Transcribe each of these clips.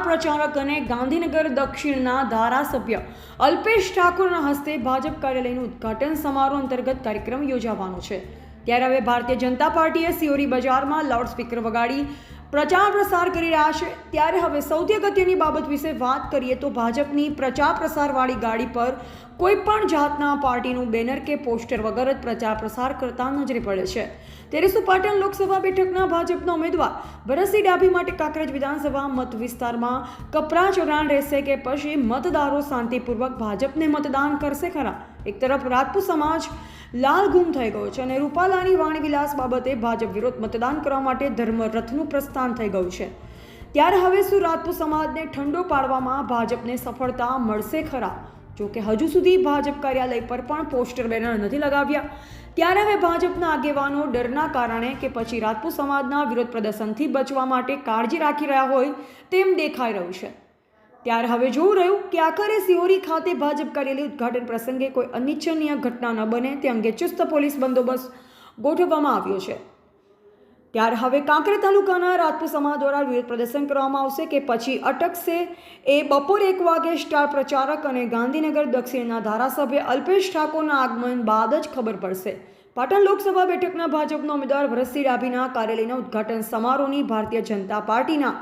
પ્રચારક અને ગાંધીનગર દક્ષિણના ધારાસભ્ય અલ્પેશ ઠાકોરના હસ્તે ભાજપ કાર્યાલયનું ઉદ્ઘાટન સમારોહ અંતર્ગત કાર્યક્રમ યોજાવાનો છે। ત્યારે હવે ભારતીય જનતા પાર્ટીએ સિયોરી બજારમાં લાઉડસ્પીકર વગાડી પ્રચાર પ્રસાર કરી રહ્યા છે। ત્યારે હવે સૌથી અગત્યની બાબત વિશે વાત કરીએ તો ભાજપની પ્રચાર પ્રસારવાળી ગાડી પર કોઈ પણ જાતના પાર્ટીનું બેનર કે પોસ્ટર વગર જ પ્રચાર પ્રસાર કરતા નજરે પડે છે। ત્યારે સુપાટણ લોકસભા બેઠકના ભાજપના ઉમેદવાર ભરતસિંહ ડાભી માટે કાંકરેજ વિધાનસભા મત વિસ્તારમાં કપરા જોડાણ રહેશે કે પછી મતદારો શાંતિપૂર્વક ભાજપને મતદાન કરશે ખરા? એક તરફ રાજપૂત સમાજ લાલ ગુમ થઈ ગયો છે અને રૂપાલાની વાણી વિલાસ બાબતે ભાજપ વિરોધ મતદાન કરવા માટે ધર્મરથનું પ્રસ્થાન થઈ ગયું છે। ત્યારે હવે શું રાજપૂત સમાજને ઠંડો પાડવામાં ભાજપને સફળતા મળશે ખરા? જો કે હજુ સુધી ભાજપ કાર્યાલય પર પણ પોસ્ટર બેનર નથી લગાવ્યા। ત્યારે હવે ભાજપના આગેવાનો ડરના કારણે કે પછી રાજપૂત સમાજના વિરોધ પ્રદર્શનથી બચવા માટે કાળજી રાખી રહ્યા હોય તેમ દેખાઈ રહ્યું છે। ત્યારે હવે જોવું રહ્યું કે આખરે સિયોરી ખાતે ભાજપ કાર્યાલય ઉદ્ઘાટન પ્રસંગે કોઈ અનિચ્છનીય ઘટના ન બને તે અંગે ચુસ્ત પોલીસ બંદોબસ્ત ગોઠવવામાં આવ્યો છે। ત્યારે હવે કાંકરેજ તાલુકાના રાજપૂત સમાજ દ્વારા વિરોધ પ્રદર્શન કરવામાં આવશે કે પછી અટકશે એ બપોરે 1 વાગે સ્ટાર પ્રચારક અને ગાંધીનગર દક્ષિણના ધારાસભ્ય અલ્પેશ ઠાકોરના આગમન બાદ જ ખબર પડશે। પાટણ લોકસભા બેઠકના ભાજપના ઉમેદવાર ભરતસિંહ ડાભીના કાર્યાલયના ઉદ્ઘાટન સમારોહની ભારતીય જનતા પાર્ટીના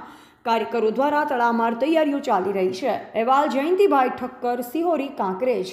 કાર્યકરો દ્વારા તડામાર તૈયારીઓ ચાલી રહી છે। અહેવાલ જયંતિભાઈ ઠક્કર, સિહોરી, કાંકરેજ।